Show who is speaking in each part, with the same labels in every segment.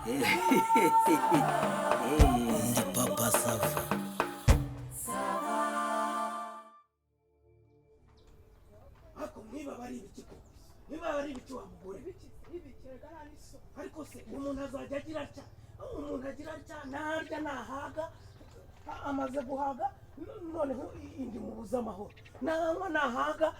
Speaker 1: Ndi papa sava.
Speaker 2: Ako niba bari ibiki niba bari ibiki wa mugore ariko se umuntu azajya agira atya umuntu agira atya narya nahaga amaze guhaga noneho indi mubuza amahoro nanywa nahaga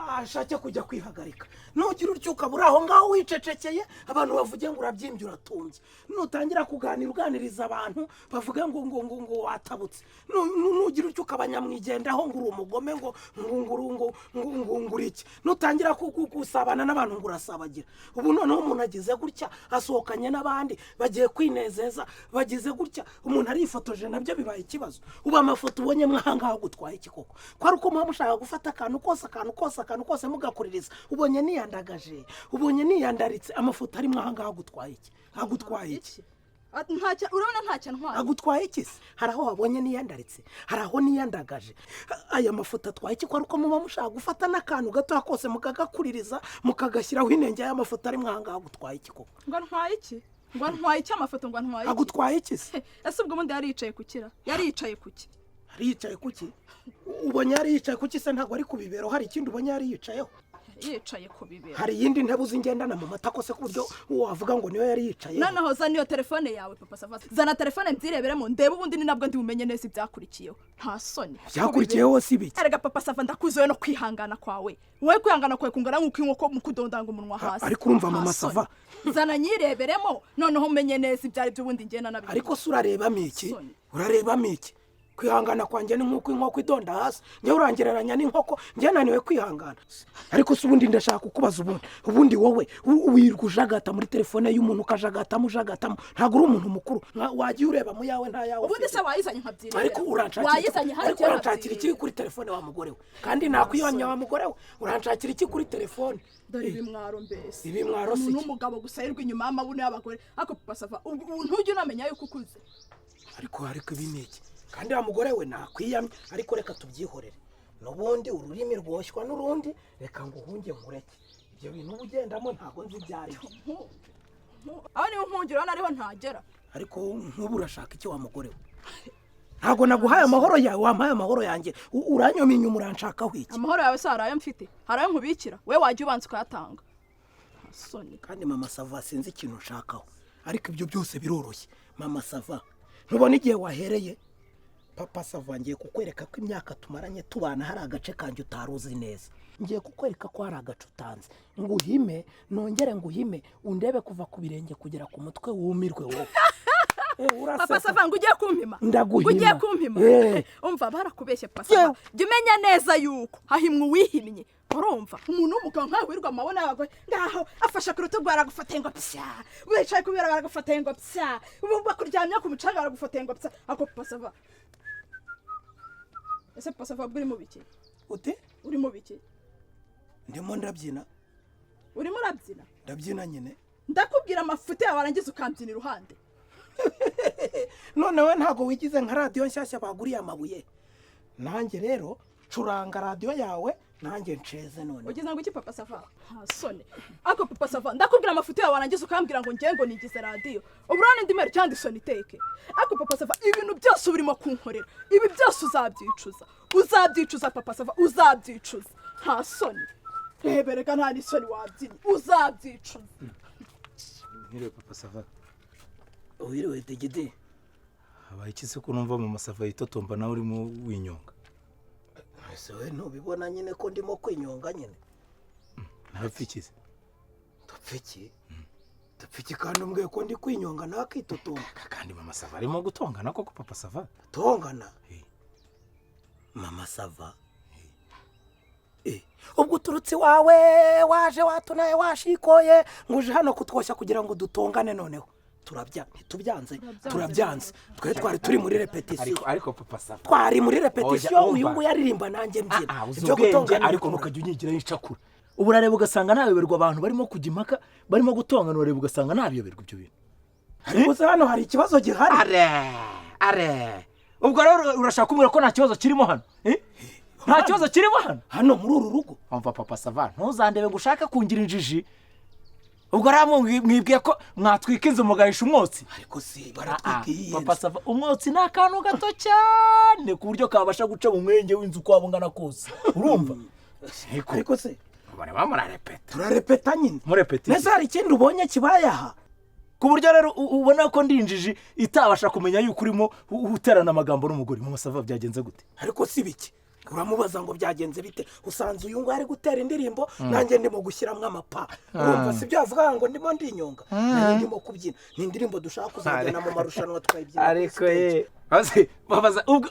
Speaker 2: ashake kujya kwihagarika nugira uryuka buri aho ngaho wicecekeye abantu bavuge ngo urabyimbye uratumbye nutangira kuganira uganiriza abantu bavuge ngo watabutse nugira uryuka abanyamwigendaho ngo uri umugome ngo iki nutangira gusabana n'abantu ngo urasabagira ubu noneho umuntu agize gutya asohokanye n'abandi bagiye kwinezeza bagize gutya umuntu arifotoje nabyo bibaye ikibazo ubu amafoto ubonye mwahangaho gutwaye iki koko ko ari uko muba mushaka gufata akantu kose mugakuririza ubonye niyandagaje ubonye niyandaritse amafoto ari mwahangaho gutwaye iki
Speaker 3: urabona ntacyo ntwaye
Speaker 2: agutwaye iki se hari aho wabonye niyandaritse hari aho niyandagaje aya mafoto atwaye iki ko ari uko muba mushaka gufata n'akantu gato kose mukagakuririza mukagashyiraho inenge y'amafoto ari mwahangaho gutwaye iki koko
Speaker 3: ngo ntwaye iki amafoto ngo ntwaye iki
Speaker 2: agutwaye iki se
Speaker 3: ese ubwo ubundi yaricaye kuki
Speaker 2: yicaye kuki ubonye yari yicaye kuki se ntabwo ari ku bibero hari ikindi ubonye yari yicayeho
Speaker 3: yicaye ku bibero
Speaker 2: hari iyindi ntebe uzingendana mu matako se ku buryo wavuga ngo niyo yari yicayeho
Speaker 3: noneho zana iyo telefone yawe papa sava zana telefone nzireberemo ndebe ubundi ni nabwo ndi bumenye neza ibyakurikiyeho nta soni
Speaker 2: byakurikiyeho si biki
Speaker 3: erega papa sava ndakuzoye no kwihangana kwawe wowe kwihangana kwawe kungana nk'uko inkoko mu kudondanga umunwa hasi
Speaker 2: ariko urumva mama sava
Speaker 3: zana nyireberemo noneho umenye neza ibyari by'ubundi ngena nabi
Speaker 2: ariko se urarebamo iki kwihangana kwanjye ni nk'uko inkoko idonda hasi njyewe urangereranya n'inkoko njye naniwe kwihangana ariko se ubundi ndashaka kukubaza ubundi wowe wirirwa ujagata muri telefone y'umuntu ukajagatamo ntabwo uri umuntu mukuru wagiye ureba mu yawe nta yawe
Speaker 3: ubundi se wayizanye nkabyirira
Speaker 2: ariko uranshakira iki kuri telefone wa mugore we kandi nakwiyonya wa mugore we uranshakira iki kuri telefone
Speaker 3: dore ibimwaro mbese
Speaker 2: ibimwaro si
Speaker 3: n'umugabo gusa yirirwa inyuma y'amabuno y'abagore ariko papa sava ntujye unamenya yuko ukuze
Speaker 2: ariko ibi ni iki kandi wa mugore we nakwiyamye ariko reka tubyihorere n'ubundi ururimi rwoshywa n'urundi reka ngo uhunge nkureke ibyo bintu uba ugendamo ntabwo nzi ibyo ari byo
Speaker 3: aho niba nkungiro hano ariho ntagera
Speaker 2: ariko nk'ubu urashaka iki wa mugore we ntabwo naguhaye amahoro yawe wampaye amahoro yanjye uranyoma inyuma uranshakaho iki
Speaker 3: amahoro yawe se hari ayo mfite hari ayo nkubikira we wajya ubanza ukayatanga
Speaker 2: kandi mama sava sinzi ikintu nshakaho ariko ibyo byose biroroshye mama sava ntubona igihe wahereye papa sava ngiye kukwereka ko imyaka tumaranye tubana hari agace kanjye utaruzi neza ngiye kukwereka ko hari agace utanze nguhime nongere nguhime undebe kuva ku birenge kugera ku mutwe wumirwe wowe
Speaker 3: papa sava ngo ugiye kumpima
Speaker 2: ndaguhima
Speaker 3: umva barakubeshye papa sava jya umenya neza yuko hahimwe uwihimye urumva umuntu w'umugabo nkawe wirirwa amabona y'abagore ngaho afasha ku rutugu baragufata ngo psa wicaye ku bibero baragufata ngo psa bakuryamye ku mucanga baragufata ngo psa ako papa sava ese papa sava uri mu biki uri mu biki
Speaker 2: ndimo ndabyina
Speaker 3: urimo urabyina
Speaker 2: ndabyina nyine
Speaker 3: ndakubwira amafuti yawe warangiza ukambyina iruhande
Speaker 2: none we ntabwo wigize nka radiyo nshyashya baguriye amabuye nanjye rero curanga radiyo yawe nanjye nceze none
Speaker 3: ugize ngo iki papa sava nta soni ako papa sava ndakubwira amafuti yawe warangiza ukambwira ngo ngengo nigize radiyo ubu urabona indi mero cyangwa isoni iteke ako papa sava ibintu byose urimo kunkorera ibi byose uzabyicuza papa sava uzabyicuza nta soni rebereka nta n'isoni wabyinnye uzabyicuza
Speaker 1: Mwiriwe papa sava
Speaker 2: wiriwe degede
Speaker 1: habaye iki se ko numva mama sava yitotomba nawe urimo winyonga
Speaker 2: ese we ntubibona nyine ko ndimo kwinyonga nyine
Speaker 1: ntapfikize
Speaker 2: dupfiki kandi umbwiye ko ndi kwinyonga nakitotomba
Speaker 1: kandi mama sava arimo gutongana koko papa sava
Speaker 2: tongana mama sava ubwo uturutse iwawe waje watunaye washikoye ngo uje hano kutwoshya kugira ngo dutongane noneho turabyanze twe twari turi muri repetition
Speaker 1: ariko papa sava
Speaker 2: twari muri repetition uyu nguyu aririmba nanjye mbyina
Speaker 1: ibyo gutongana ariko nukajya unyigira y'icakura ubu urareba ugasanga nabiyoberwa abantu barimo kujya impaka barimo gutongana urareba ugasanga nabiyoberwa ibyo bintu
Speaker 2: ariko hano hari ikibazo gihari
Speaker 1: ubwo rero urashaka kumubwira ko nta kibazo kirimo hano nta kibazo kirimo hano
Speaker 2: muri uru rugo
Speaker 1: umva papa sava ntuzandebe ngo ushake kungira injiji ubwo mwibwiye ko mwatwika inzu mugahisha umwotsi
Speaker 2: ariko si baratwika iyi nzu.
Speaker 1: papa sava umwotsi ni akantu gato cyane ku buryo kabasha guca mu mwenge w'inzu uko waba ungana kose urumva
Speaker 2: ariko se
Speaker 1: bareba murarepeta
Speaker 2: turarepeta nyine
Speaker 1: murepeta
Speaker 2: nese hari ikindi ubonye kibaye aha
Speaker 1: ku buryo rero ubona ko ndi injiji itabasha kumenya yuko urimo uterana amagambo n'umugore mu masava byagenze gute
Speaker 2: ariko si biki uramubaza ngo byagenze bite usanze uyu ngo ari gutera indirimbo nanjye ndimo gushyiramo amapa urumva si byo avuga ngo ndimo ndinyonga ndimo kubyina ni indirimbo dushaka kuzajyana mu marushanwa twayibyina
Speaker 1: ariko ye babaza ubwo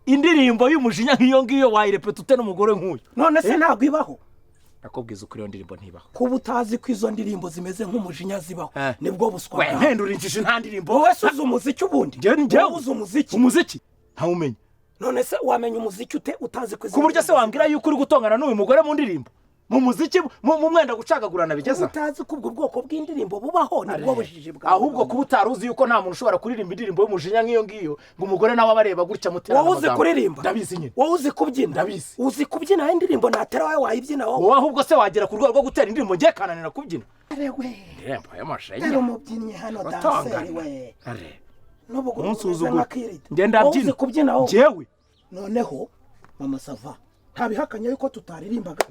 Speaker 1: indirimbo y'umujinya nk'iyo ngiyo wayirepeta ute n'umugore nk'uyu
Speaker 2: none se ntabwo ibaho
Speaker 1: nakubwiza ukuri iyo ndirimbo ntibaho
Speaker 2: kuba utazi ko izo ndirimbo zimeze nk'umujinya zibaho nibwo buswa
Speaker 1: we mpendura injiji nta ndirimbo
Speaker 2: wowe se uzi umuziki ubundi
Speaker 1: njyewe
Speaker 2: uzi umuziki
Speaker 1: ntawumenya
Speaker 2: none se wamenya umuziki ute utazi ko
Speaker 1: ku buryo se wambwira yuko uri gutongana n'uyu mugore mu ndirimbo mu muziki mu mwenda gucagagurana bigeza
Speaker 2: utazi ko ubwo bwoko bw'indirimbo bubaho nibwo bujiji bwawe
Speaker 1: ahubwo kuba utari uzi yuko nta muntu ushobora kuririmba indirimbo y'umujinya nk'iyo ngiyo ngo umugore nawe abareba gutya mutera
Speaker 2: wowe uzi kuririmba
Speaker 1: ndabizi nyine
Speaker 2: wowe uzi kubyina
Speaker 1: ndabizi
Speaker 2: uzi kubyina indirimbo natera wowe wayibyina
Speaker 1: wowe ahubwo se wagera ku rwego rwo gutera indirimbo ngiye kananira kubyina
Speaker 2: arewe
Speaker 1: indirimbo y'amashinya
Speaker 2: rero umubyinnyi hano danseri we n'ubwo
Speaker 1: unsuzugura
Speaker 2: ngenda
Speaker 1: ndabyina
Speaker 2: kubyina wowe
Speaker 1: njyewe
Speaker 2: noneho mama sava ntabihakanye yuko tutaririmbaga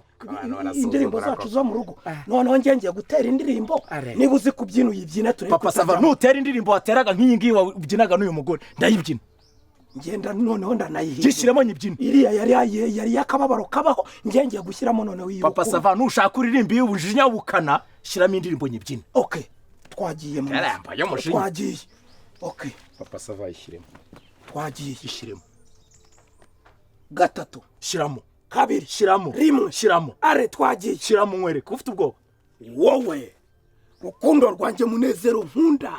Speaker 2: indirimbo zacu zo mu rugo noneho ngiye gutera indirimbo niba uzi kubyina uyibyina turebe
Speaker 1: papa sava ntutera indirimbo wateraga nk'iyi ngiyi wabyinaga n'uyu mugore ndayibyina
Speaker 2: ngenda noneho ndanayihinga
Speaker 1: gishyiramo nyibyina
Speaker 2: iriya yari yakababaro kabaho ngiye gushyiramo noneho iyo
Speaker 1: papa sava nushaka uririmba y'ubujinya bukana shyiramo indirimbo nyibyina
Speaker 2: okay twagiye mu twagiye okay
Speaker 1: papa sava yishyiremo
Speaker 2: twagiye
Speaker 1: ishyiremo
Speaker 2: gatatu
Speaker 1: shyiramo
Speaker 2: kabiri
Speaker 1: shyiramo
Speaker 2: rimwe
Speaker 1: shyiramo
Speaker 2: are twagiye
Speaker 1: shyiramo nkwereke ufite ubwoba
Speaker 2: wowe rukundo rwanjye munezero nkunda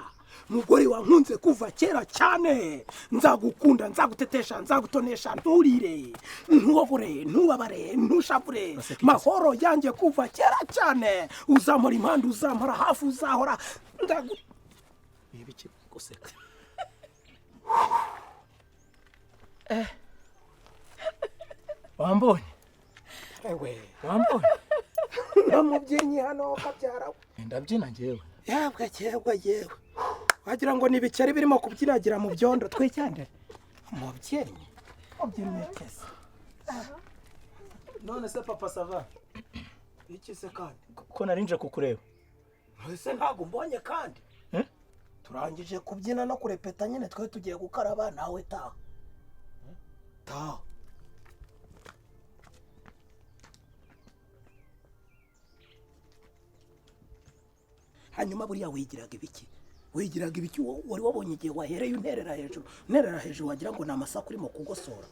Speaker 2: mugore wankunze kuva kera cyane nzagukunda nzagutetesha nzagutonesha nturire ntubure ntubabare ntushavure mahoro yanjye kuva kera cyane uzamura impande uzamura hafi uzahora
Speaker 1: ibiki guseka wambonye
Speaker 2: ewe
Speaker 1: wambonye
Speaker 2: namubyinnyi hano kabyarawe
Speaker 1: ndabyina njyewe
Speaker 2: yewe wagira ngo ni ibikeri birimo kubyinagira mu byondo twicyande umubyinnyi ubyinnye kese
Speaker 1: none se papa sava
Speaker 2: iki se kandi
Speaker 1: ko narinje kukureba
Speaker 2: ese ntabwo mbonye kandi turangije kubyina no kurepeta nyine twe tugiye gukaraba nawe taha taha hanyuma buriya wigiraga ibiki wari wabonye igihe wahereye unterera hejuru wagira ngo ni amasaku urimo kugosora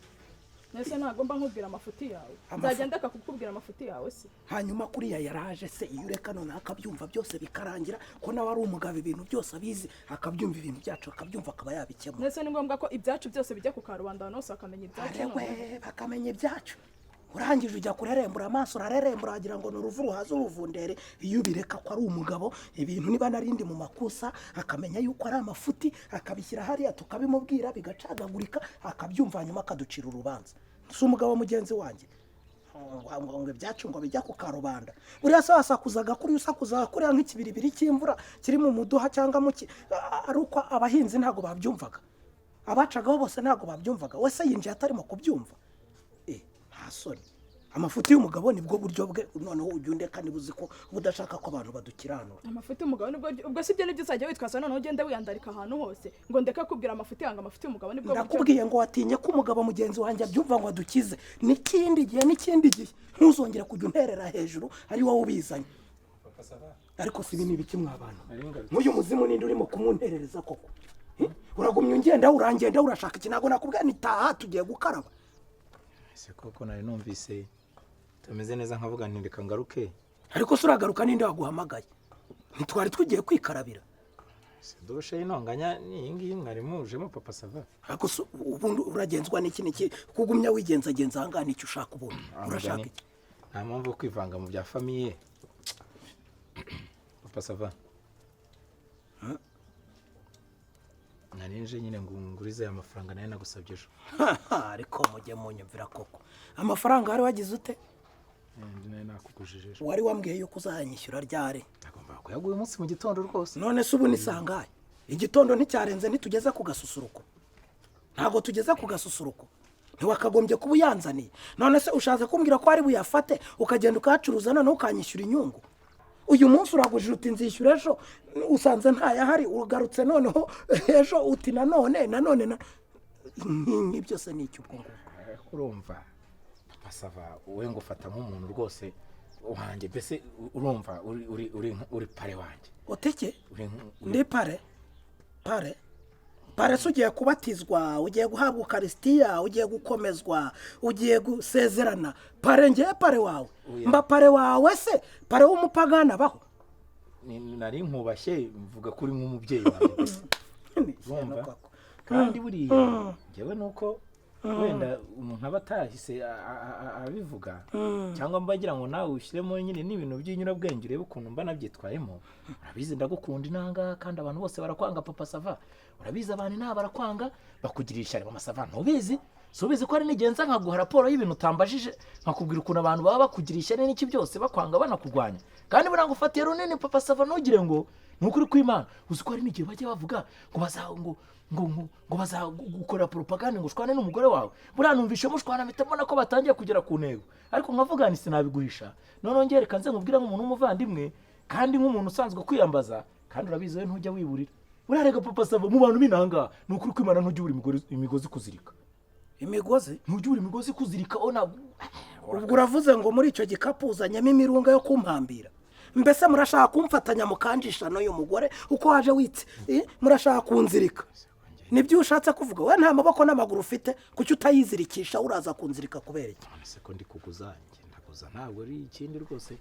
Speaker 3: nese nagomba nkubwira amafuti yawe nzagenda akakubwira amafuti yawe se
Speaker 2: hanyuma kuriya yaraje se iyo ureka none akabyumva byose bikarangira ko nawe ari umugabo ibintu byose abizi akabyumva ibintu byacu akabyumva akaba yabikemura
Speaker 3: nese ni ngombwa ko ibyacu byose bijya ku karubanda hose bakamenya ibyacu
Speaker 2: bakamenya ibyacu urangije ujya kurerembura amaso urarerembura wagira ngo ni uruvu ruhaza uruvundere iyo ubireka ko ari umugabo ibintu niba narindi mu makosa akamenya yuko ari amafuti akabishyira hariya tukabimubwira bigacagagurika akabyumva hanyuma akaducira urubanza si umugabo mugenzi wanjye ngo ibyacu ngo bijya ku karubanda buriya se wasakuzaga kuri usakuzaga kuriya nk'ikibiribiri cy'imvura kiri mu muduha cyangwa ari uko abahinzi ntabwo babyumvaga abacagaho bose ntabwo babyumvaga wese yinjiye atarimo kubyumva soni amafuti y'umugabo nibwo buryo bwe noneho ujya undeka niba uzi ko udashaka ko abantu badukiranura
Speaker 3: amafuti y'umugabo nibwo ubwo si byo nibyo uzajya witwaza noneho ugende wiyandarika ahantu hose ngo ndeka kubwira amafuti yanga amafuti y'umugabo nibwo buryo
Speaker 2: ndakubwiye ngo watinye ko umugabo mugenzi wanjye abyumva ngo adukize n'ikindi gihe ntuzongere kujya unterera hejuru ari wowe ubizanye ariko si ibi ni ibiki mwabana nk'uyu muzimu ninde urimo kumunterereza koko uragumya ungenda urangenda urashaka iki ntabwo nakubwira nitaha tugiye gukaraba
Speaker 1: ese koko nari numvise tumeze neza nkavuga nti reka ngaruke
Speaker 2: ariko se uragaruka ninde waguhamagaye ntitwari tugiye kwikarabira
Speaker 1: se doshe inonganya ni ngiyi mwari mujemo papa sava
Speaker 2: ariko ubundi uragenzwa n'iki kugumya wigenzagenza aha ngaha nicyo ushaka ubundi urashaka iki
Speaker 1: nta mpamvu yo kwivanga mu bya famiye papa sava narinje nyine ngo ngurize aya mafaranga nayo nagusabye ejo
Speaker 2: ariko mujye munyumvira koko amafaranga wari wagize ute
Speaker 1: nayo nakugujije ejo
Speaker 2: wari wambwiye yuko uzayanyishyura ryari
Speaker 1: agomba ntabwo yaguye umunsi mu gitondo rwose.
Speaker 2: none se ubu ni sangahe igitondo nticyarenze ntitugeze ku gasusuruko ntabwo tugeze ku gasusuruko ntiwakagombye kuba uyanzaniye none se ushatse kumbwira ko ari buyafate ukagenda ukahacuruza noneho ukanyishyura inyungu uyu munsi uragujije uti nzishyura ejo usanze ntayahari ugarutse noneho ejo uti nanone byose ni iki ubwo ngubwo
Speaker 1: urumva papa sava wowe ngo ufata nk'umuntu rwose wanjye mbese urumva uri pare wanjye
Speaker 2: uteke ndi pare se ugiye kubatizwa ugiye guhabwa ukarisitiya ugiye gukomezwa ugiye gusezerana pare ngewe pare wawe mba pare wawe se pare w'umupagana abaho
Speaker 1: nari nkubashye mvuga ko uri nk'umubyeyi wawe kandi buriya ngewe nuko wenda umuntu aba atahise abivuga cyangwa mbagira ngo nawe ushyiremo nyine n'ibintu by'inyurabwenge urebe ukuntu mba nabyitwayemo urabizi ndagukunda inanga kandi abantu bose barakwanga papa sava urabizi abantu nta barakwanga bakugirisha ishyari mama sava ntubizi si ubizi ko ari n'igenza nkaguha raporo y'ibintu utambajije nkakubwira ukuntu abantu baba bakugira ishyari n'iki byose bakwanga banakurwanya kandi burangufatiye runini papa sava ntugire ngo ni ukuri kw'Imana uzi ko hari n'igihe bajya bavuga ngo bazagukora propaganda ngo ushwane n'umugore wawe buriya numvishe mushwana mpita mbona ko batangiye kugera ku ntego ariko nkavuga nti sinabiguhisha noneho ngereka nze nkubwira nk'umuntu w'umuvandimwe kandi nk'umuntu usanzwe kwiyambaza kandi urabizi we ntujya wiburira buriya rega papa sava mu bantu b'inanga ni ukuri kw'Imana ntujya ubura imigozi kuzirika ntujya ubura imigozi kuzirika ubwo
Speaker 2: uravuze ngo muri icyo gikapu uzanyemo imirunga yo kumpambira mbese murashaka kumfatanya mukanjisha n'uyu mugore uko waje witse murashaka kunzirika nibyo ushatse kuvuga we nta maboko n'amaguru ufite kuki utayizirikisha uraza kunzirika kubera iki
Speaker 1: none ko ndi kuguza ndaguza ntabwo ari ikindi rwose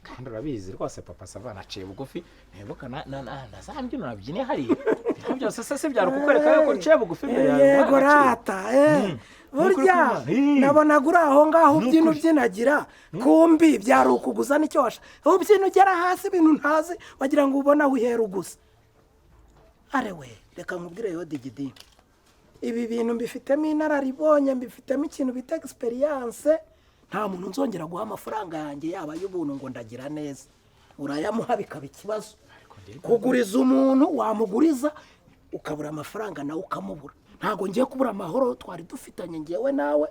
Speaker 1: kandi urabizi rwose papa sava naciye bugufi ntibuka nazambyino nabyine hariya byose se byari kukwereka yuko nciye bugufi imbere yawe
Speaker 2: yego rata burya nabonaga uri aho ngaho ubyinagira kumbi byari ukuguza nicyo washa ubyina ugera hasi ibintu ntazi wagira ngo ubone aho uhera uguza arewe reka nkubwire yo digidi ibi bintu mbifitemo inararibonye mbifitemo ikintu bita experience nta muntu nzongera guha amafaranga yanjye yaba y'ubuntu ngo ndagira neza urayamuha bikaba ikibazo kuguriza umuntu wamuguriza ukabura amafaranga nawe ukamubura ntabwo ngiye kubura amahoro twari dufitanye ngewe nawe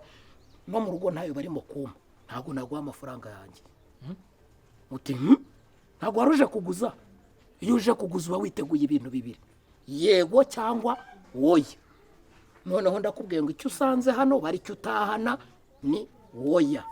Speaker 2: no mu rugo ntayo barimo kuma ntabwo naguha amafaranga yanjye uti ntabwo waruje kuguza iyo uje kuguza uba witeguye ibintu bibiri yego cyangwa woya noneho ndakubwiye ngo icyo usanze hano bari icyo utahana ni woya